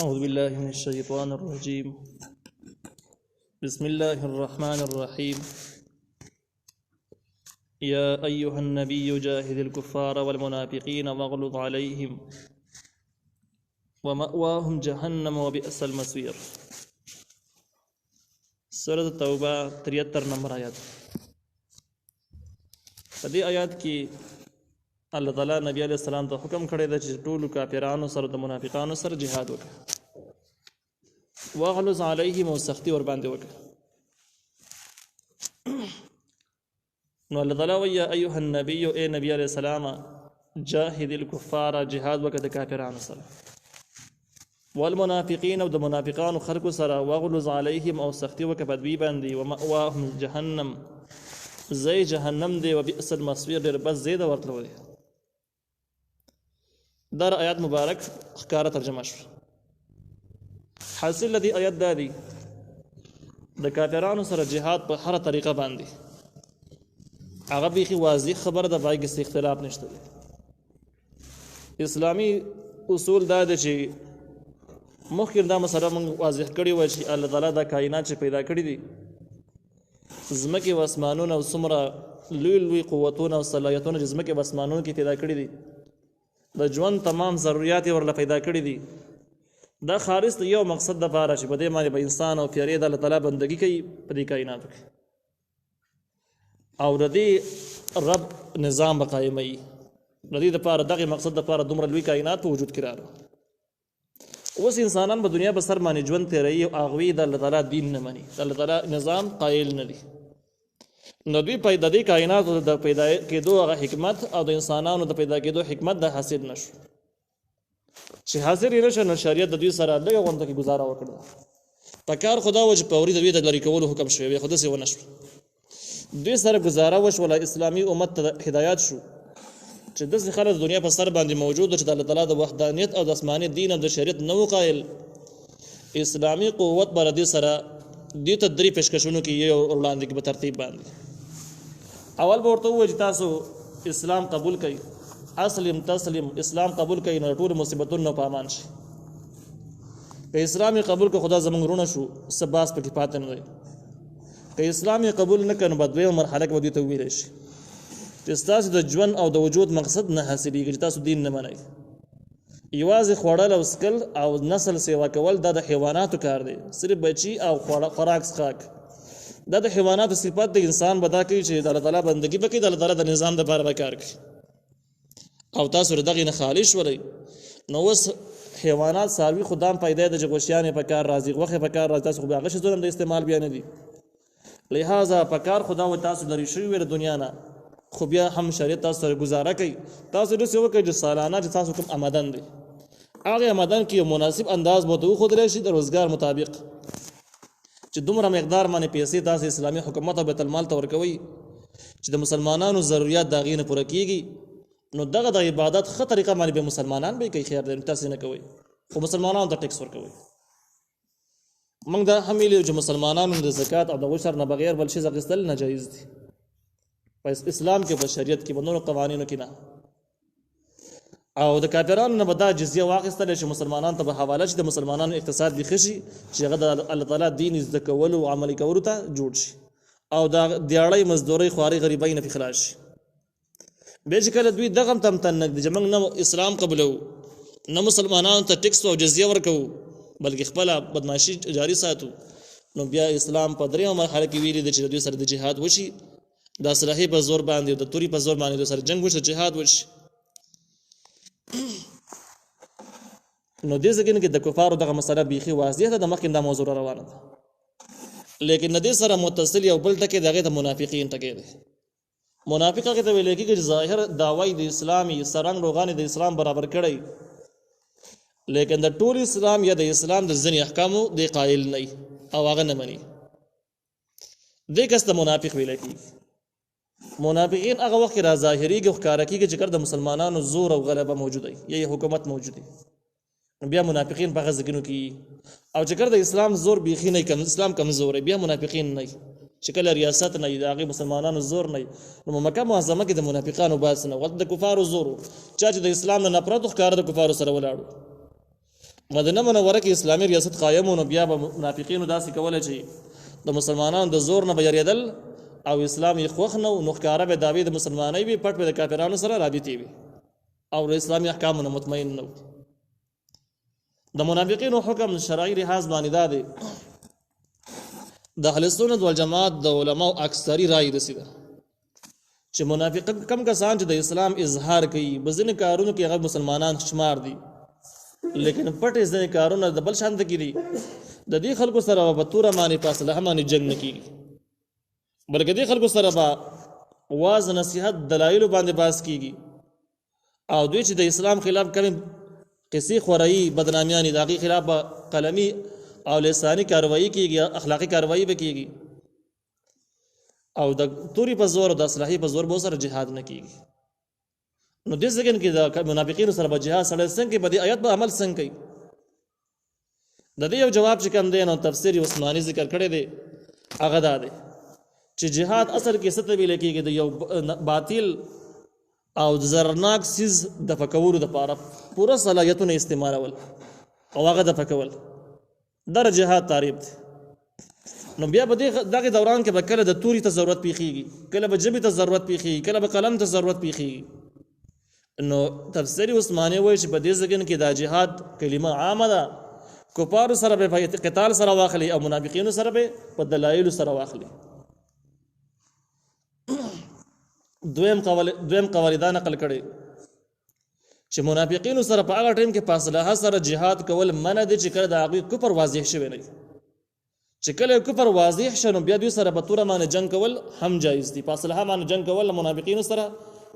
أعوذ بالله من الشيطان الرجيم. بسم الله الرحمن الرحيم. يا أيها النبي جاهد الكفار والمنافقين واغلظ عليهم ومأواهم جهنم وبئس المصير. سورة التوبة 73 نمبر آیات. په دې آیات کې الله تعالی نبی علیہ السلام ته حکم کړی دی چې ټول کافرانو سره د منافقانو سره جهاد وکړي، واغلظ علیهم او سختی ور باندې وکړي. نو الله تعالی وی یا ایها النبی، اے نبی علیہ السلام، جاهد الكفار، جهاد وکړه د کافرانو سره، والمنافقین او د منافقانو خلکو سره، واغلظ علیهم او سختی وکړه په دوی باندې، ومأواهم جهنم، زی جهنم دی، وبئس المصير، ډېر بس زی د ورتلو دی. دا آیات مبارک ښکاره ترجمه شو. حاصل د دې آیات دا دی د کافرانو سره جهاد په هره طریقه باندې هغه بیخي واضح خبره ده، پای کې اختلاف نشته دی. اسلامي اصول دا دی چې مخکې دا مسله موږ واضح کړې وه چې الله تعالی دا کائنات چې پیدا کړي دي، ځمکې و اسمانونه او څومره لوی لوی قوتونه او صلاحیتونه چې ځمکې و اسمانونو کې پیدا کړي دي، د ژوند تمام ضروريات یې ورله پیدا کړي دي، دا خالص د یو مقصد دپاره چې په دې باندې به انسان او پیارې د الله تعالی بندګي کوي په دې کائناتو کې، او د دې رب نظام به قایموي. د دې دپاره دغې مقصد دپاره دومره لوی کائنات په وجود کې راغله. اوس انسانان په دنیا په سر باندې ژوند تېروي او هغوی د الله تعالی دین نه مني، د الله تعالی نظام قایل نه دي. نو دوی د دې کائناتو د پیدا کېدو هغه حکمت او د انسانانو د پیدا کېدو حکمت د حاصل نشو. چې حاصل یې نشه، نو شریعت د دوی سره لږه غونډه کې ګزاره وکړه. په کار خدا و چې فوري د دوی د لرې کولو حکم شوی وي، خو داسې ونه شو. دوی سره ګزاره وشوله، اسلامي امت ته هدایات شو چې داسې خلک د دنیا په سر باندې موجود چې د الله تعالی د وحدانیت او د آسماني دین او د شریعت نه و قایل. اسلامي قوت به دې سره دې ته درې پیشکشونو کې یو وړاندې کې په ترتیب باندې. اول به ورته ووایي چې تاسو اسلام قبول کړئ، اسلم تسلم، اسلام قبول کړئ نو ټول مصیبتونه په امان شي. که اسلام قبول کړ خدا زمونږ رونه شو، څه باس پکې پاتې نه دی. که اسلام قبول نه کړ نو به دویمه مرحله کې به دوی ته وویلی شي چې ستاسو د ژوند او د وجود مقصد نه حاصلېږي، چې تاسو دین نه منئ. یوازې خوړل او څکل او نسل سیوا کول دا د حیواناتو کار دی، صرف بچي او خوراک څښاک دا د حیواناتو صفات د انسان به دا کوي چې د الله تعالی بندګي به کوي، د الله تعالی د نظام دپاره به کار کوي، او تاسو د دغې نه خالي شولئ. نو اوس حیوانات څاروي خو دام پیدا ده چې غوښیان یې په کار راځي، غوښې په کار راځي، تاسو خو بیا هغه شیزونه د استعمال بیا نه دي. لہذا په کار خدا و تاسو لرې شوي وي د دنیا نه، خو بیا هم شریعت تاسو سره ګزاره کوي. تاسو داسې وکړئ چې سالانه چې تاسو کوم آمدن دی، هغې آمدن کې یو مناسب انداز به ورته وښودلی شي د روزګار مطابق، چې دومره مقدار باندې پیسې تاسو اسلامي حکومت او بیت المال ته ورکوئ چې د مسلمانانو ضروریات د هغې نه پوره کېږي. نو دغه د عبادت ښه طریقه باندې به مسلمانان به کوي، خیر دی تاسې نه کوئ، خو مسلمانانو ته ټیکس ورکوئ. موږ دا هم ویلي چې مسلمانانو د زکات او د عشر نه بغیر بل شیز اخیستل ناجایز دي په اسلام کې، په شریعت کې، په نورو قوانینو کې نه. او د کافرانو نه به دا جزیه واخیستلی چې مسلمانانو ته به حواله شي، د مسلمانانو اقتصاد بیخي شي چې هغه د الله تعالی دین زده کولو او عملي کولو ته جوړ شي، او د دیاړۍ مزدورۍ خوارۍ غریبۍ نه پې خلاص شي. بیا چې کله دوی دغه هم تمتن نږدي چې موږ نه اسلام قبلو، نه مسلمانانو ته ټیکس او جزیه ورکوو، بلکې خپله بدماشي جاري ساتو، نو بیا اسلام په درېیمه مرحله کې ویلي دی چې د دوی سره د جهاد وشي، د اسلحې په زور باندې او د تورې په زور باندې دوی سره جنګ وشي، جهاد وشي. نو دې ځای کې د کفارو دغه مسله بیخي واضح ده، د مخکې دا موضوع روانه ده. لیکن د دې سره متصل یو بل ټکی د هغې د منافقین ټکی دی. منافق هغې ته ویلی کېږي چې ظاهر دعوی د اسلامي سرنګ روغانې د اسلام برابر کړی، لیکن د ټول اسلام یا د اسلام د ځینې احکامو دی قایل نه او هغه نه مني. دې کس ته منافق ویلی کېږي. منافقین هغه وخت کې را ظاهرېږي او ښکاره کېږي چې کله د مسلمانانو زور او غلبه موجوده وي یا حکومت موجود وي، نو بیا منافقین په هغه ځایونو کې، او چې کله د اسلام زور بیخي نه وي، اسلام کمزور وي، بیا منافقین نه وي. چې کله ریاست نه وي، د هغې مسلمانانو زور نه وي، نو مکه معظمه کې د منافقانو باس نه و، د کفارو زور و. چا چې د اسلام نه نفرت ښکاره د کفارو سره ولاړو، مدینه منوره کې اسلامي ریاست قائم و، نو بیا به منافقینو داسې کوله چې د مسلمانانو د زور نه به یریدل او اسلام یې خوښ نه و، نو ښکاره به دعوې د مسلمانۍ وي، پټ به د کافرانو سره رابطې وي او د اسلامي احکامو نه مطمئن نه و. د منافقینو حکم شرعي لحاظ باندې دا دی، د اهل سنت والجماعت د علماو اکثري رائے رسیده چې منافق کم کسان چې د اسلام اظهار کوي، بځینې کارونو کې هغه مسلمانان شمار دي، لیکن پټ ځینې کارونه د بل شان کې دي. د دې خلکو سره په توره باندې په اصله باندې جنګ نه کیږي، بلکې دې خلکو سره به واز نصیحت دلایل باندې باس کیږي، او دوی چې د اسلام خلاف کوم قصې خورایي بدنامیانی د هغې خلاف به قلمي او لسانی کاروایی کیږي، اخلاقی کاروایی به کیږي، او د توري په زور او د اصلاحي په زور به سره جهاد نه کیږي. نو دې ځکه کې د منافقینو سره به جهاد سره څنګه په دې آیت به عمل څنګه کوي. د دې یو جواب چې کوم دی نو تفسیر عثماني ذکر کړی دی، هغه دا دی چې جهاد اصل کې څه ته ویل کېږي، د یو باطل او زرناک سیز د فکورو د پاره پوره صلاحیتونه استعمالول او هغه د فکول در جهاد تعریف دی. نو بیا په دغه دوران کې به کله د توري ته ضرورت پیخیږي، کله به جبې ته ضرورت پیخیږي، کله به قلم ته ضرورت پیخیږي. نو تفسیر عثماني وایي چې په دې ځکه کې دا جهاد کلمه عامه ده، کفارو سره به په قتال سره واخلي او منافقینو سره به په دلایل سره واخلي. دویم قول دا نقل کړي چې منافقینو سره په هغه ټیم کې فاصله سره جهاد کول منع دي چې کله د هغوی کفر واضح شوی نه وي. چې کله کفر واضح شي نو بیا دوی سره په توره باندې جنګ کول هم جایز دي، فاصله باندې جنګ کول منافقینو سره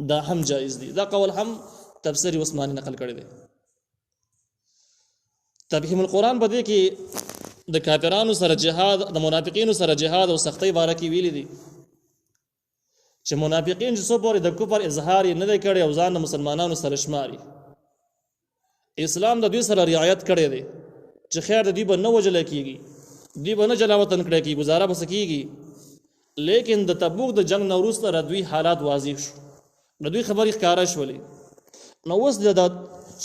دا هم جایز دي. دا قول هم تفسیر عثماني نقل کړی دی. تفهیم القرآن په دې کې د کافرانو سره جهاد، د منافقینو سره جهاد او سختۍ باره کې ویلي دي چې منافقین چې څو پورې د کفر اظهار یې نه دی کړی او ځان د مسلمانانو سره شماري، اسلام د دوی سره رعایت کړی دی چې خیر د دوی به نه وژل کېږي، دوی به نه جلاوطن کړی کېږي، ګزاره به څه کېږي. لیکن د تبوک د جنګ نه وروسته د دوی حالات واضح شو، د دوی خبرې ښکاره شولې. نو اوس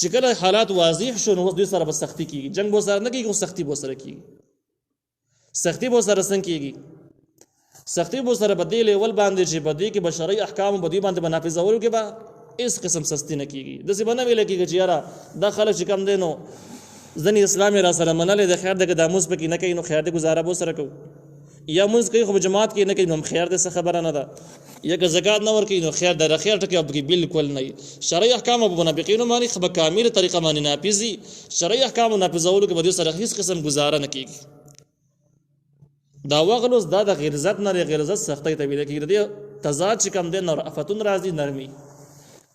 چې کله حالات واضح شو نو اوس دوی سره به سختي کېږي، جنګ به سره نه کېږي خو سختي به سره کېږي. سختي به سره څنګه کېږي؟ سختي به سره په دې لیول باندې چې په دې کې بشري احکام په دې باندې بنافذولو کې به هیڅ قسم سستی نه کېږي. داسې به نه ویل کېږي چې یاره دا خلک چې کم دی نو ځینې اسلام را سره منلی د خیر دی که دا مونځ پکې نه کوي نو خیر دی ګزاره به سره کوو، یا مونځ کوي خو په جماعت کې نه کوي نو خیر دی څه خبره نه ده، یا که زکات نه ورکوي نو خیر دی، خیر ټکي پکې بالکل نه وي. شرعي احکام په منافقینو باندې په کامله طریقه باندې نافظ دي، شرعي احکام نافظولو کې به دوی سره هیڅ قسم ګزاره نه کېږي. دا وغلوس دا د غلظت نه دی، غلظت سختۍ ته ویل کېږي. د دې تضاد چې کوم دی نو رأفتون راځي، نرمي.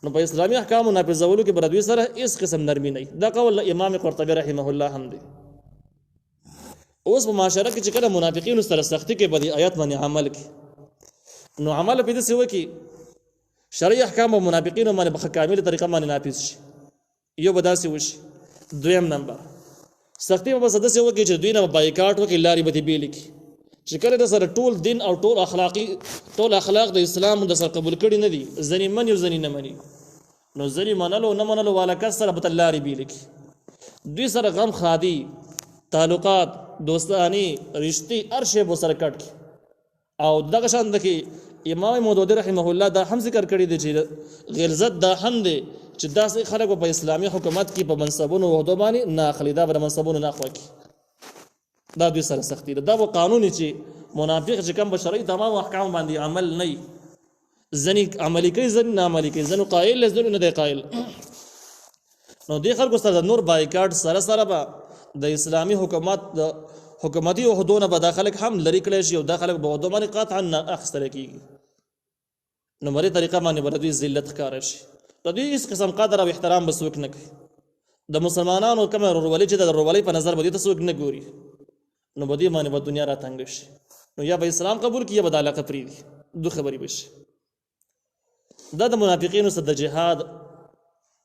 نو په اسلامي احکامو نافظولو کې به دوی سره هیڅ قسم نرمي نه وي. دا قول امام قرطبي رحمه الله هم دی. اوس په معاشره کې چې کله منافقینو سره سختي کې په دې آیات باندې عمل کوي نو عمل په دې څه وکړي شرعي احکام او منافقینو باندې په کامله طریقه باندې نافذ شي، یو به داسې وشي. دویم نمبر سختي به بس داسې وکړي چې دوی نه بایکاټ وکړي، لارې به دې بېلې کړي چې کله د سره ټول دین او ټول اخلاق د اسلام د سره قبول کړي نه دي، ځینې مني او ځینې نه مني، نو ځینې منلو نه منلو والا کس سره به لارې بېلې کړي. دوی سره غم خادي تعلقات دوستانی رشتي هر شی به سره کټ کړي. او دغه شان د کې امام مودودي رحمه الله دا هم ذکر کړی دی چې غلظت دا هم دی چې داسې خلک په اسلامي حکومت کې په منصبونو وحدو باندې نه اخلي، دا به منصبونو نه اخوا کړي. دا دوی سره سختی ده. دا به قانوني چې منافق چې کوم بشري تمام احکام باندې عمل نه ځنې عملي کوي، ځنې نه عملي کوي، ځنې قایل ځنې نه دی قایل. نو دې خلکو سره د نور بایکاټ سره به د اسلامي حکومت د حکومتي عهدونه به دا خلک هم لرې کړی شي او دا خلک به عهدو باندې قطعا نه اخیستلی کېږي. نو مرې طریقه باندې به د دوی ذلت ښکاره شي. د دوی هېڅ قسم قدر او احترام به څوک نه کوي. د مسلمانانو کومه ورورولي چې د ورورولۍ په نظر به دې ته څوک نه ګوري، نو به دې باندې به دنیا را تنګ شي. نو یا به اسلام قبول کړي یا به د علاقه پرېږدي، دو خبرې به شي. دا د منافقینو سره د جهاد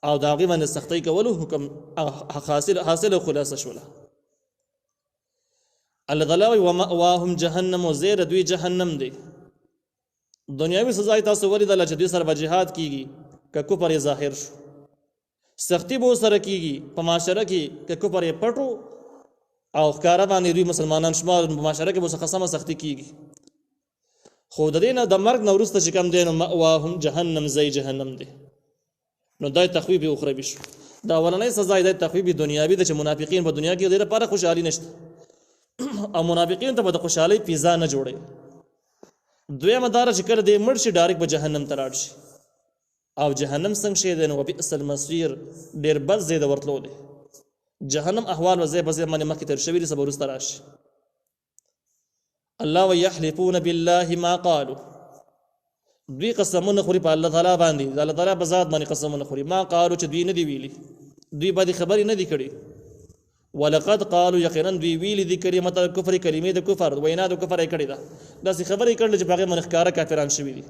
او د هغې باندې سختۍ کولو حکم حاصله خلاصه شوله. الله تعالی وایي ومأواهم جهنم، و زیر دوی جهنم دی. دنیاوي سزا یې تاسو ولیدله چې دوی سره به جهاد کېږي که کفر یې ظاهر شو، سختی به سره کیږي په معاشره کې که کفر یې پټو او ښکاره باندې دوی مسلمانان شمار په معاشره کې به قسمه سختی کیږي خو د دې نه د مرګ نه وروسته چې کوم دی نو مأواهم جهنم زی جهنم دی نو دای تخویب اخروی شو دا ولنۍ سزا د تخویب دنیاوی د چې منافقین په دنیا کې ډېره لپاره خوشحالي نشته او منافقین ته به د خوشحالۍ پیزا نه جوړي دویمه دار چې کله دې مړ شي ډایرکټ به جهنم ته لاړ شي او جهنم څنګه شي دی نو وبئس المصير ډېر بد ځای د ورتلو دی جهنم احوال وځي په ځای باندې مخکې تر شوي دي صبر وروسته راشي الله ويحلفون بالله ما قالوا دوی قسمونه خوري په الله تعالی باندې د الله تعالی په ذات باندې قسمونه خوري ما قالوا چې دوی نه دی ویلي دوی باندې خبرې نه دی کړي ولقد قالوا یقینا دوی ویلي دي کلمه الکفر کلمې د کفر وینا د کفر یې کړې ده داسې خبرې کړل چې په هغې باندې ښکاره کافران شوي دي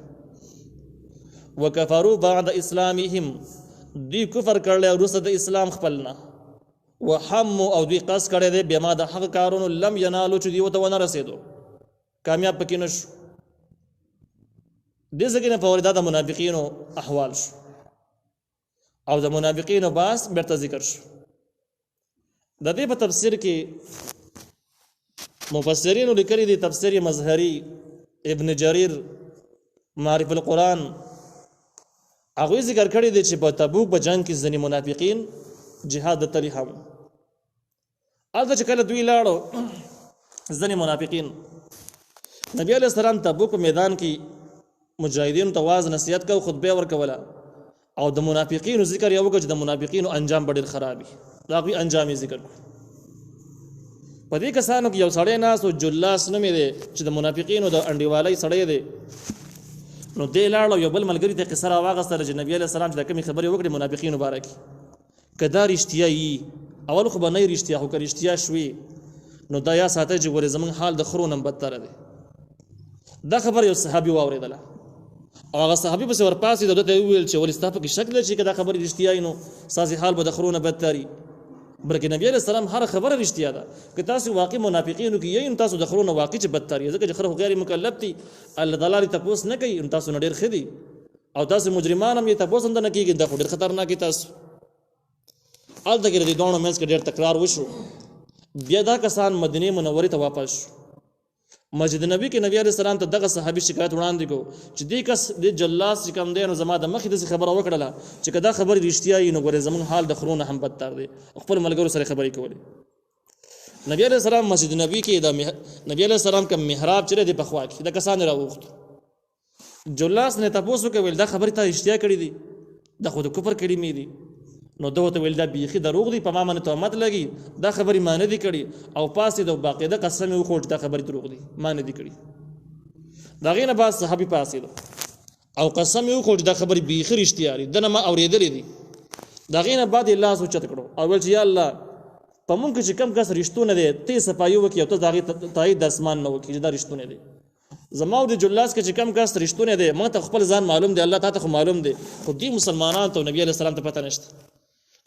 وکفروا بعد اسلامهم دوی کفر کړلی وروسته د اسلام خپلنا وحموا او دوی قصد کړی دی بما د هغه کارونو لم ینالو چې دوی ورته ونه رسېدو کامیاب پکې نه شو دې ځکه نه په دا د منافقینو احوال شو او د منافقینو باس بیرته ذکر شو د دې په تفسیر کې مفسرینو لیکلي دي تفسیر مظهری ابن جریر معرف القرآن هغوی ذکر کړی دی چې په تبوک په جنګ کې ځینې منافقین جهاد د تلی هم هلته چې کله دوی لاړو ځینې منافقین نبی علیه السلام تبوک په میدان کې مجاهدینو ته واعظ نصیحت کو خطبه ورکوله او د منافقینو ذکر یې وکړ چې د منافقینو انجام به ډېر خراب وي د هغوی انجام یې ذکر کړو په دې کسانو کې یو سړی ناست و جلاس نومې دی چې د منافقینو د انډیوالۍ سړی دی نو دی لاړ او یو بل ملګري ته قصه راواغېستله چې نبي علیه السلام چې د کومې خبرې وکړې منافقینو باره کې که دا رښتیا یي اول خو به نه رښتیا خو که رښتیا شوې نو دا یا ساتئ چې ګورې زموږ حال د خرو نه بدتره دی دا خبر یو صحابي واورېدله او هغه صحابي پسې ورپاسېد او ده ته یې وویل چې ولې ستا پکې شک دی چې که دا خبرې رښتیا وي نو ستاسې حال به د خرو نه بدتر وي بلکې نبي علیه السلام هر خبره رښتیا ده که تاسو واقع منافقینو کې یئ نو تاسو د خرو نه واقع چې بدتر یې ځکه چې خر خو غیر مکلف دي الله تعالی تپوس نه کوي نو تاسو نه ډېر ښه دي او تاسو مجرمان هم یې تپوس هم نه کېږي دا خو ډېر خطرناک دي تاسو هلته کې د دې دواړو منځ کې ډېر تکرار وشو بیا دا کسان مدینې منورې ته واپس شو مسجد نبی کې نبی علیه السلام ته دغه صحابي شکایت وړاندې کو چې دې کس د جلاس چې کوم دی نو زما د مخې داسې خبره وکړله چې که دا خبرې رښتیا وي نو ګورې زموږ حال د خرونه هم بدتر دی خپل ملګرو سره خبرې کولې نبی علیه السلام مسجد نبی کې د نبی علیه السلام کوم محراب چې دی په خوا کې د کسان راوغوښتو جلاس نه تپوس وکړ ویل دا خبرې تا رښتیا کړې دي دا خو د کفر کلمې دي نو ده ورته ویل دا بیخي دروغ دي په ما باندې تهمت لګي دا خبرې ما نه دي کړي او پاسېد او باقاعده قسم یې وخوړ چې دا خبرې دروغ دي ما نه دي کړي د هغې نه بعد صحابي پاسېد او قسم یې وخوړ چې دا خبرې بیخي رښتیا دي ده نه ما اورېدلې دي د هغې نه بعد یې لاس اوچت کړو او ویل چې یا الله په مونږ کې چې کم کس رښتونه دی ته یې صفایي وکړي او ته د هغې تایید د اسمان نه وکړي چې دا رښتونه دی زما او د جلاس کې چې کم کس رښتونه دی ما ته خپل ځان معلوم دی الله تا ته خو معلوم دی خو دې مسلمانانو ته نبي علیه السلام ته پته نشته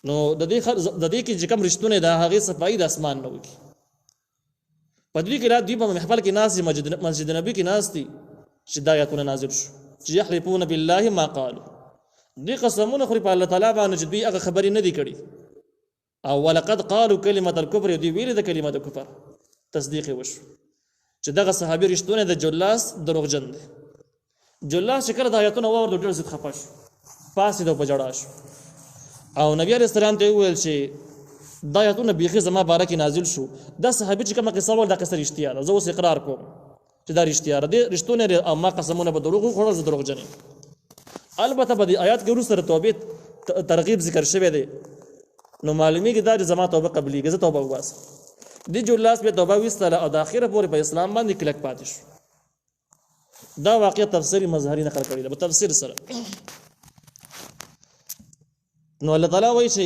نو د دې کې چې کوم رښتونه ده هغې صفایي د اسمان نه وکړي په دوی کې دوی په محفل کې ناست دي مسجد نبي کې ناست دي چې دا آیتونه نازل شو چې یحلفون بالله ما قالوا دوی قسمونه خوري په الله تعالی باندې چې دوی هغه خبرې نه دي کړي او ولقد قالوا کلمة الکفر دوی ویلې د کلمه د کفر تصدیق یې وشو چې دغه صحابي رښتونه د جلاس دروغجن دی جلاس چې کله د آیتونه واورېدو ډېر زیات خفه شو پاسېد او په ژړا شو او نبی علیه السلام ته وویل چې دا آیتونه بیخي زما باره کې نازل شو دا صحابي چې کومه قصه وویل دا قصه رښتیا ده زه اوس اقرار کوم چې دا رښتیا ده رښتونه او ما قسمونه به دروغ وخوړل زه دروغجن یم البته په دې آیات کې وروسته د توبې ترغیب ذکر شوی دی نو معلومیږي دا چې زما توبه قبلیږي زه توبه وباسم دې جلاس بیا توبه ویستله او د اخره پورې په اسلام باندې کلک پاتې شو دا واقعه تفسیري مظهري نقل کړې ده په تفسیر سره نو الله تعالی وایي چې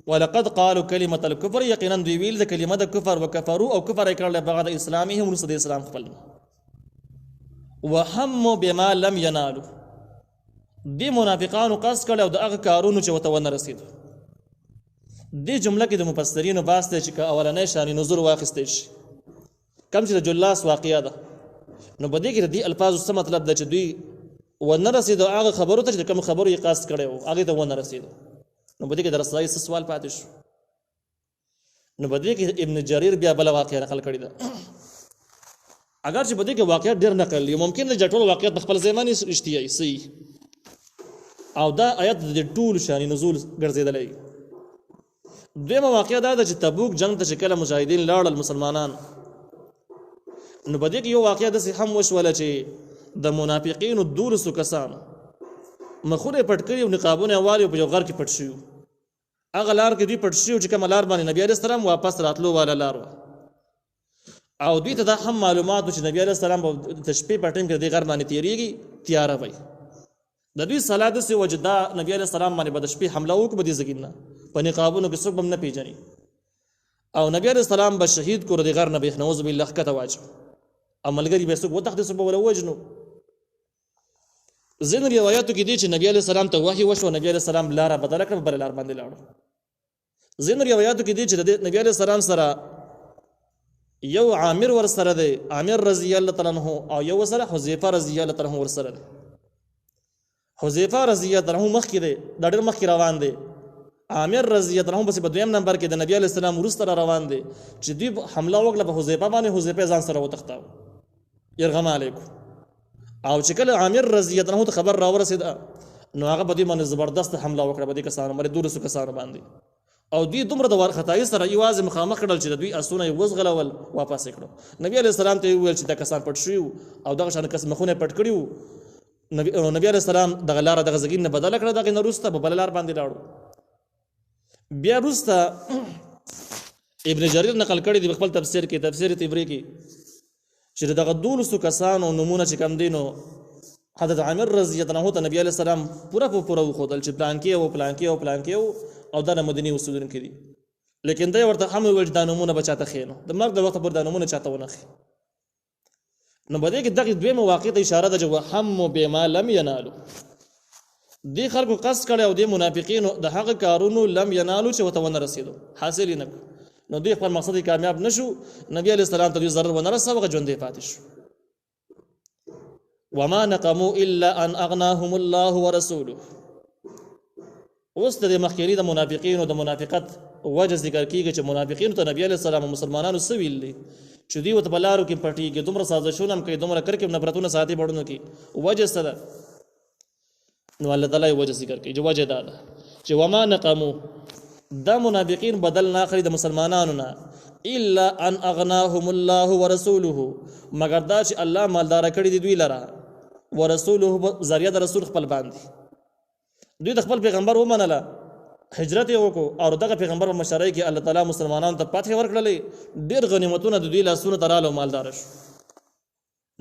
ولقد قالوا كلمة الكفر یقینا دوی ویل د کلمه د کفر وکفروا او کفر یې کړل بعد اسلامهم وروسته د اسلام خپل وهموا بما لم ينالوا دې منافقانو قصد کړی او د هغه کارونو چې ورته ونه رسېدو دې جمله کې د مفسرینو بحث دی چې که اولنی شان نظر واخیستی شي کم چې د جلاس واقعه ده نو په دې کې د دې الفاظو څه مطلب ده چې دوی ونه رسېدو هغه خبرو ته چې د کوم خبرو یې قصد کړی و هغې ته ونه رسېدو نو بده کې درسای سوال پاتې شو. نو بده کې ابن جرير بیا بل واقعه نقل کړی ده. اگر چې بده کې واقعیت ډیر نقل یو ممکن د ټول واقعیت په خپل ځماني اشتیاي صحیح او دا آیت د ټول شان نزول ګرځیدلې. دیمه واقعیت دا چې تبوک جنگ ته کله مجاهدین لاړل مسلمانان نو بده کې یو واقعیت د هم وشول چې د منافقین دورسو کسان مخونه پټ کړي او نقابونه والي په یو غر کې پټ شيو. هغه لار کې دی پټ شيو چې کوم لار باندې نبی عليه السلام واپس راتلو والا لار او دوی ته دا هم معلومات چې نبی عليه السلام په تشبيه په ټیم کې د غر باندې تیریږي تیار وای. د دوی صلات سه وجدا نبی عليه السلام باندې د شپې حمله وکړه د زګینا په نقابونو کې څوک هم نه پیژني او نبی عليه السلام به شهید کړ د غر نبی نعوذ بالله کته واجب عملګری به څوک وتخت سبب ولا وجنو. زین روایتو کې دي چې نبی عليه السلام ته وحي وشو نبی عليه السلام لار بدل کړ بل لار باندې لاړو. زین روایتو کې دي چې نبی عليه السلام سره یو عامر ور سره دی عامر رضی الله تعالی عنہ او یو سره حذیفه رضی الله تعالی عنہ ور سره دی. حذیفه رضی الله تعالی عنہ مخ کې دی د ډېر مخ روان دی. عامر رضی الله عنہ په دویم نمبر کې د نبی علیہ السلام ورسره روان دی چې دوی حمله وکړه په حذیفه باندې. حذیفه ځان سره وتښتاو يرغم علیکم او چې کله عامر رضی الله عنہ خبر راورسید نو هغه په دې باندې زبردست حمله وکړه په دې کسانو باندې دورسو کسانو باندې او دوی دومره د ورختای سره یوازې مخامخ کړل چې دوی اسونه وزغلول واپس کړو. نبی علیہ السلام ته ویل چې دا کسان پټ شو او دغه شان کس مخونه پټ کړیو. نبی علیہ السلام دغه لار دغه زګین نه بدل کړه دغه نورسته په بل لار باندې لاړو. بیا وروسته ابن جرير نقل کړی دی خپل تفسیر کې تفسیر طبری کې چې دغه دولسو کسانو نمونه چې کم دینو حضرت عامر رضی الله عنه ته نبی علیہ السلام پورا خودل چې پلان کې او دا مدینه اوسیدونکي دي. لیکن دا ورته هم ویل دا نمونه بچاته خینو د مرګ د وخت پر دا نمونه چاته ونه خي. نو بده کې دغه دوه مواقع ته اشاره ده چې هم بما لم ينالو دي خلکو قصد کړي او د منافقین د هغه کارونو لم ينالو چې وته ونه رسیدو حاصل نه نو دوی خپل مقصد کامیاب نشو. نبی علیہ السلام ته ضرر ونه رسوه ژوندې پاتې شو. وما نقموا الا ان اغناهم الله ورسوله. اوس د مخکینی د منافقین او د منافقت وجه ذکر کیږي چې منافقین ته نبی علیہ السلام او مسلمانانو سویل دي چې دوی وت بلارو کې پټیږي دومره سازشونه هم کوي دومره کړ کې نفرتونه ساتي بړونو کې وجه سره نو الله تعالی وجه ذکر کوي چې وجه دا ده چې وما نقموا دا منافقین بدل نه اخري د مسلمانانو نه الا ان اغناهم الله ورسوله مگر دا چې الله مالدار کړی دی دوی لره ورسوله ذریعہ د رسول خپل باندې دوی د خپل پیغمبر ومنله هجرت وکړو او دغه پیغمبر په مشرۍ کې الله تعالی مسلمانانو ته فتح ورکړلې ډېر غنیمتونه د دوی لاسونه تراله مالدار شو.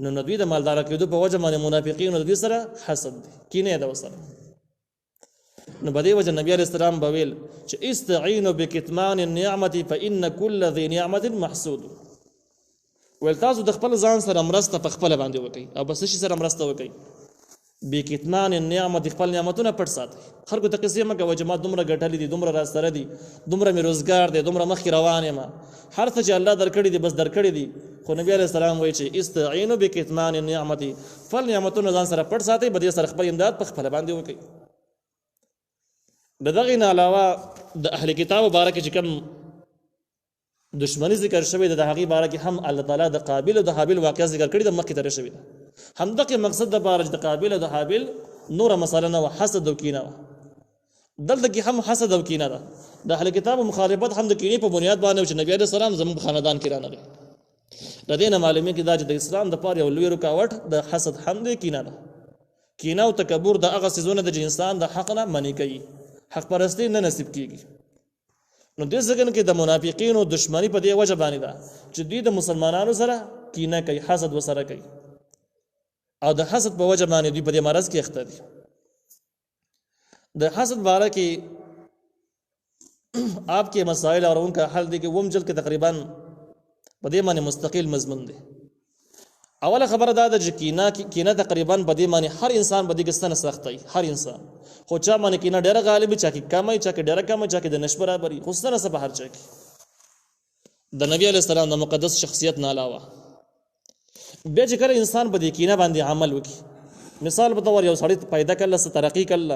نو دوی د مالدار کېدو په وجه باندې منافقین د دوی سره حسد دي کینه ده وسره. نو بده وجه نبی علیہ السلام بویل چې استعینوا بکتمان النعمت فإن كل ذي نعمت محسود. ول تاسو د خپل ځان سره مرسته په خپل باندې وکړئ او بس شي سره مرسته وکړئ بکتمان النعمت خپل نعمتونه پټ ساتئ. خلکو ته قصې مګه وجماعت دومره ګټلې دي دومره را سره دي دومره مې روزګار دی دومره مخکې روان یم هر څه چې الله درکړي دي بس درکړي دي. خو نبی علیہ السلام وایي چې استعینوا بکتمان النعمت فل نعمتونه ځان سره پټ ساتئ بده سره خپل امداد په خپل باندې وکړئ. دغه نه علاوه د اهل کتاب مبارک چې کوم دشمنی ذکر شوی د هغه باره کې هم الله تعالی د قابل او د حابل واقعا ذکر کړی د مخکې تر شوی ده. هم دغه مقصد د بارج د قابل او د حابل نور مساله نه حسد او کینه دلته کې هم حسد او کینه ده. د اهل کتاب مخالفت هم د کینې په بنیاد باندې چې نبی عليه السلام زموږ خاندان کې رانغی د دې نه معلومه کې دا چې د اسلام د پاره یو لوی رکاوټ د حسد هم د کینه ده. کینه او تکبر د هغه سيزونه د انسان د حق نه منی کوي حق پرستی نه نصیب کیږي. نو دې څنګه کې د منافقین او دشمنی په دې وجه باندې ده چې دوی د مسلمانانو سره کینه کوي حسد وسره کوي او د حسد په وجه باندې دوی په دې مرض کې اخته دي. د حسد باره کې آپ کے مسائل اور ان کا حل دی کہ ومجل کې تقریبا په دې باندې مستقل مضمون دی. اوله خبره دا ده چې کینه تقریبا په دې باندې هر انسان په دې کې ستنه سختي هر انسان خو چا باندې کینه ډېر غالب چا کې کمای چا کې ډېر کم چا کې د نش برابرۍ خو ستنه سبا هر چا کې د نبی علیہ السلام د مقدس شخصیت نه علاوه بیا چې کله انسان په دې کینه باندې عمل وکړي مثال په تور یو سړی پیدا کړل ست ترقی کړل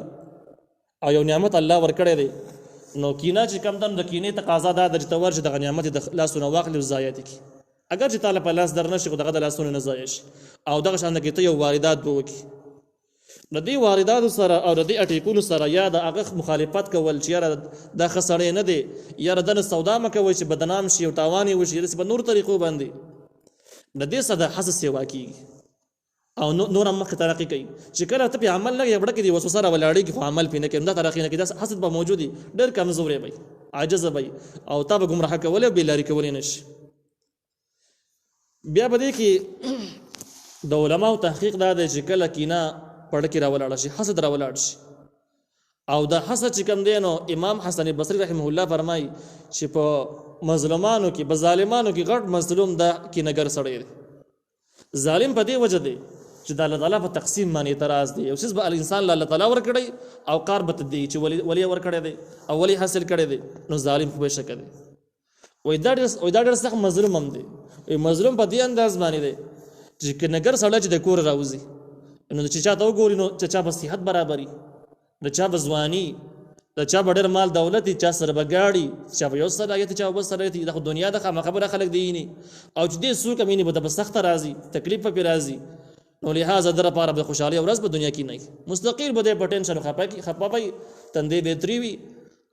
او یو نعمت الله ورکړی دی نو کینه چې کم دن د کینې تقاضا دا ده چې ته ورشې دغه نعمت د لاسونه واخلې او ضایع دې کړي اگر چې تعالی په لاس در نه شي خو دغه د لاسونه نه ضایع شي او دغه شان کې ته یو واردات به وکړي د دې وارداتو سره او د دې اټیکونو سره یا د هغه مخالفت کول چې یاره دا ښه سړی نه دی یاره دنه سودا مه کوئ چې بدنام شي او تاوان یې وشي داسې په نور طریقو باندې د دې سره د حسد سیوا کېږي او نور هم مخکې ترقي کوي چې کله ته پې عمل لګې وړه کې دي وسوسه راولاړېږي خو عمل پې نه کوي دا ترقي نه کوي دا حسد به موجود وي ډېر کمزوری به عاجزه به او تا به ګمراه کولی او بېلاري کولی نه شي بیا به دې کې د علماو تحقیق دا دی چې کله کینه پړه کې راولاړه شي حسد راولاړ شي او دا حسد چې کوم دی نو امام حسن بصري رحمه الله فرمایي چې په مظلومانو کې په ظالمانو کې غټ مظلوم دا کینهګر سړی دی ظالم په دې وجه دی چې د الله تعالی په تقسیم باندې اعتراض دی او څه به الانسان الله تعالی ورکړي او کار به دی چې ولی ورکړي دی او ولی حاصل کړي دی نو ظالم خو به شک دی وای دا ډېر سخت مظلوم هم دی مظلوم په دې انداز باندې دی چې کینهګر سړی چې د کور راوځي نو چې چا ته وګوري نو چې چا به صحت برابري د چا به ځواني د چا به ډېر مال دولت چا سره به ګاډي چا به یو صلاحیت چا به صلاحیت د دنیا د خبره خلک دی نه او چې دې څوک مینه به د سخت راځي تکلیف په راځي نو لہذا در لپاره به خوشحالي ورځ په دنیا کې نه مستقیل به د پټنشن خپای تندې به تری وي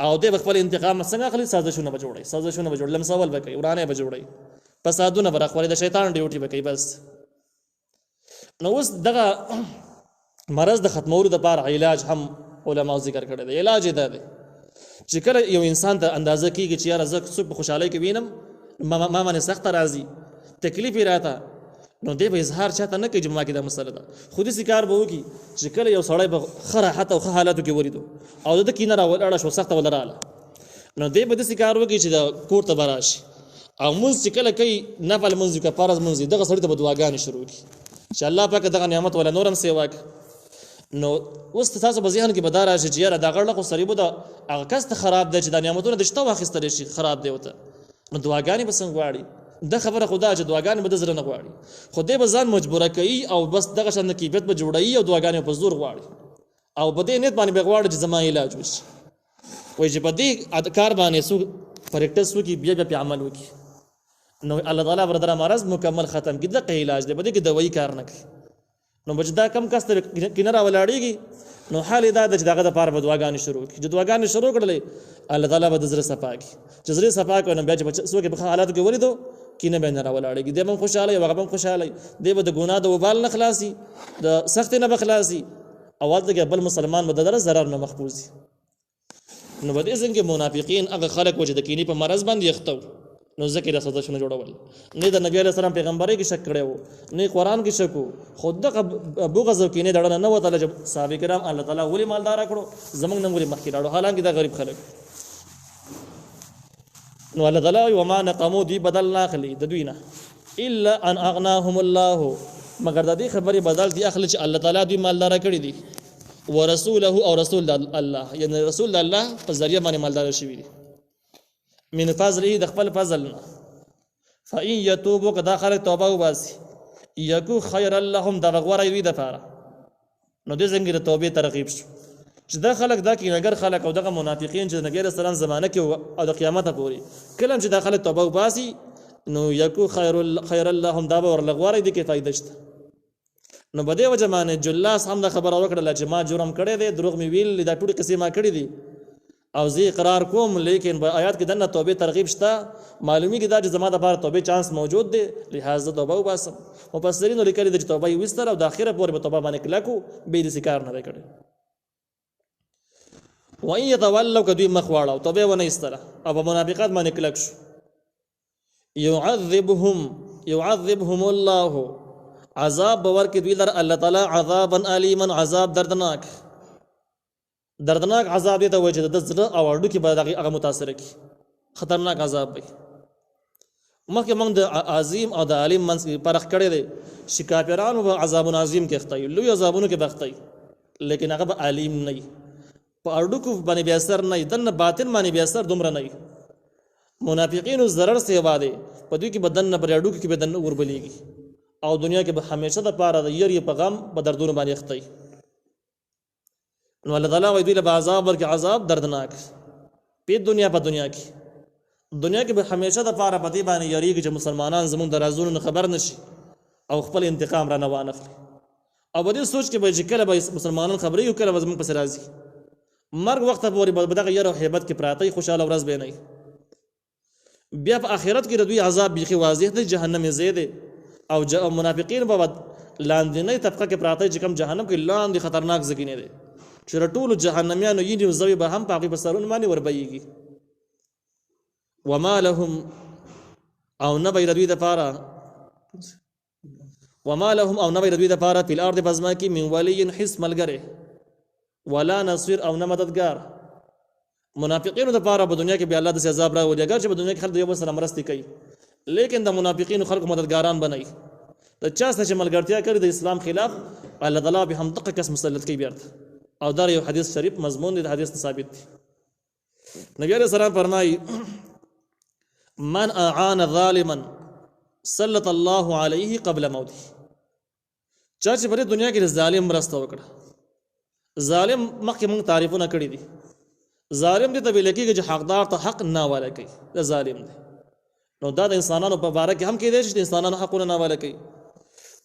او د خپل انتقام څنګه اخلي سازشونه به جوړي لمسول به کوي ورانه به جوړي فسادونه به راخوري د شیطان ډیوټي به کوي بس نو اوس دغه مرض د ختمولو لپاره علاج هم علماء ذکر کړی دی علاج دا دی چې کله یو انسان ته اندازه کیږي چې یاره زه څوک په خوشحالۍ کې وینم ما باندې سخته راځي تکلیف یې راته نو دی به اظهار چاته نه کوي چې ما کې دا مسله ده خو داسې کار به وکړي چې کله یو سړی به ښه راحت او ښه حالاتو کې ولیدو او د کینه راولاړه شو سخته وله راغله نو دی به داسې کار وکړي چې د کور ته به راشي او مونځ چې کله کوي نفل مونځ وي که فرض مونځ وي دغه سړي ته به دعاګانې شروع کړي چې الله پاک دغه نعمت ولا نورم سیوا نو اوس تاسو په ذهن کې به دا راشي چې یاره دا غړ خو سړی به د هغه کس ته خراب دی چې دا نعمتونه د شته واخیستلی شي خراب دی ورته نو دعاګانې به څنګه غواړي دا خبره خدا چې دعاګانې به د زړه نه غواړي خو دی به ځان مجبوره کوي او بس دغه شان کیفیت به جوړوي او دعاګانې په زور غواړي او په دې نیت باندې به غواړي چې زما علاج وشي وایي چې په دې کار باندې څوک پریکټس وکړي بیا په عمل وکړي نو الله تعالی ورته مرض مکمل ختم کړي دغه علاج دی په دې کې دوايي کار نه کوي نو بچ دا کم کس ته کینه راولاړېږي نو حال دا د چې دغه دپاره به دعاګانې شروع کړي چې دعاګانې شروع کړلې الله تعالی به د زړه صفا کړي چې زړه صفا کړي نو بیا چې څوک په حالاتو کې ولیدو کینه به نه راولاړېږي دی به خوشحاله وي هغه به خوشحاله وي دی به د ګناه د وبال نه خلاصي د سختۍ نه به خلاصي او هلته بل مسلمان به د دره ضرر نه محفوظ وي نو په دې ځکه منافقین هغه خلک و چې د کینې په مرض باندې اخته نو ذکر سازشونه جوړول نه د نبی علیه السلام پیغمبري کې شک کړو نه قرآن کې شک خود د بغض او کینې دړنه نه وته چې صحابه کرام الله تعالی ولي مالدار کړو زمنګ نه ولي مخکې راړو حالانکه دا غریب خلک نو الله تعالی وما نقمو دی بدل ناخلی د دوی نه الا ان اغناهم الله مگر د دې خبرې بدل دی اخلي چې الله تعالی دوی مالدار کړی دي ورسوله او رسول الله یعنی رسول الله په ذریعہ باندې مالدار شوی دي من فضله د خپل فضل نه فإن يتوبوا کدا خلک توبه وباسي یکو خیر لهم دا غوړی وي د پاره نو د څنګه د توبې ترغیب شو چې دا خلک دا کینهګر خلک او دغه منافقین چې نبی رسول الله زمانه کې او د قیامت پورې کله چې دا خلک توبه وباسي نو یکو خیر لهم دا به ورلغوړی دي کې فائدہ شته نو بده وجه باندې جلاس هم د خبر اوکړه چې ما جرم کړی دی دروغ می ویل دا ټول قصې ما کړی دي او زی اقرار کوم لیکن په آیات کې دنه توبه ترغیب شته معلومی کې دا چې زما د لپاره توبه چانس موجود دی لہذا توبه وباسم مفسرین لیکلي د توبه وستر او د اخره پورې په توبه باندې کلکو به دې کار نه وکړي وان يتولوا کدی مخواړه او توبه ونه استره او په منافقات باندې کلک شو يعذبهم الله عذاب باور کې دوی در الله تعالی عذابا الیما عذاب دردناک عذاب دی ته وجه د زړه او اړو کې به هغه متاثر کی خطرناک عذاب وي مخکې موږ د عظیم او د عالم منځ کې فرق کړی دی چې کافرانو به عذاب عظیم کې اخته لوی عذابونو کې بخته لیکن هغه به عالم نه په اړو کې باندې بیا اثر نه دنه باطن باندې بیا اثر دومره نه منافقین ضرر سیوا دی په دوی کې بدن پر اړو کې بدن وربلېږي او دنیا کې به همیشه د پاره د یری پیغام په دردونو باندې اخته نو الله تعالی وایي دوی له عذاب ورکړي، عذاب دردناک په دنیا کې دنیا کې به همیشه د پاره پتی باندې یریږي چې مسلمانان زموږ د رازونو نه خبر نشي او خپل انتقام را نه وانخلي، او په دې سوچ کې به چې کله به مسلمانان خبرې یو کله به زموږ پسې راځي مرګ وخت پورې به دغه یره او هیبت کې پراته خوشاله ورځ به نه بیا په آخرت کې د دوی عذاب بیخي واضح دی، جهنم یې ځای دی او منافقین به لاندنۍ طبقه کې پراته چې کوم جهنم کې لاندې خطرناک ځګینې دی چې ټولو جهنميانو یې نیو زوی به هم په هغې په سرونو باندې وربهیږي. وما لهم او نه به د دوی دپاره فی الارض په ځمکه کې من ولي هیڅ ملګری ولا نصير او نه مددګار. منافقینو دپاره په دنیا کې بیا الله داسې عذاب راولي، اګر چې په دنیا کې خلک د یو بل سره مرستې کوي لیکن د منافقینو خلکو مددګاران بنئ، د چا سره چې ملګرتیا کړي د اسلام خلاف الله تعالی به هم دغه کس مسلط کوي بیرته، او دا یو حدیث شریف مضمون دی، د حدیث ثابت دی. نبی علیہ السلام فرمایي من اعان ظالما سلط الله علیه قبل موته. چا چې په دنیا کې ظالم مرسته وکړه، ظالم مخکې موږ تعریفونه کړي دي، ظالم دې ته ویل کېږي چې حقدار ته حق نه والا کوي، دا ظالم دی. نو دا د انسانانو په باره کې هم کېدای شي چې انسانانو حقونه نه والا کوي،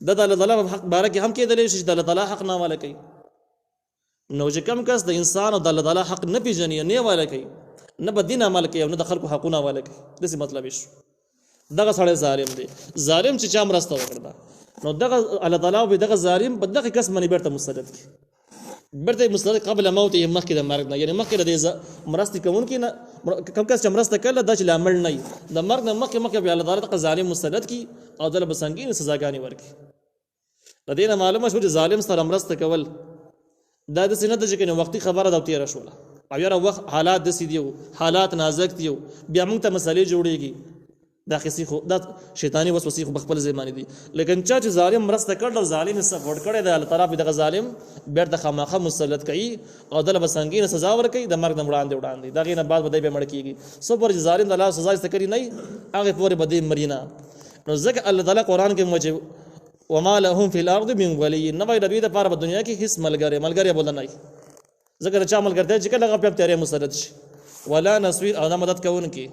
دا د الله تعالی په حق باره کې هم کېدلی شي چې د الله تعالی حق نه والا کوي. نو چې کوم کس د انسان او د الله تعالی حق نه پیژني نه والا کوي، نه په دین عمل کوي او نه د خلکو حقونه والا کوي، داسې مطلب شو دغه سړی ظالم دی. ظالم چې چا مرسته وکړه نو دغه الله تعالی به دغه ظالم په دغه کس باندې بیرته مسلط کړي، بیرته مسلط قبل موت یې مخکې د مرګ نه، یعنې مخکې د مرستې کوونکي نه کوم کس چې مرسته کړله دا چې لامل نه وي د مرګ نه مخکې به الله تعالی دغه ظالم مسلط کړي او دله به سنګینې سزاګانې ورکړي. د دې نه معلومه شو چې ظالم سره مرسته کول دا داسې نه ده چې وختي خبره ده او تېره شوله او یاره وخت حالات داسې دي حالات نازک دي بیا موږ ته مسلې جوړېږي، دا خصي خو دا شیطانی وسوسې خو بخپل ځای دي. لیکن چا چې ظالم مرسته کړل او ظالم یې سپورټ کړی دی الله تعالی به دغه ظالم بیرته خامخا مسلط کوي او دله به سنګینه سزا ورکوي د مرګ نه وړاندې د هغې نه بعد به دی بیا مړ کېږي. څو پورې چې ظالم د الله سزا ایسته کړي نه وي هغې پورې به دی مري نه. نو ځکه الله تعالی قرآن کې موږ وما لهم فی الارض من ولی، نه وایي د دوی دپاره په دنیا کې هېڅ ملګری بوله نه وي، ځکه د چا ملګرتیا چې کله هغه بیا په تیارې مسلط شي، ولا نصیر او نه مدد کوونکي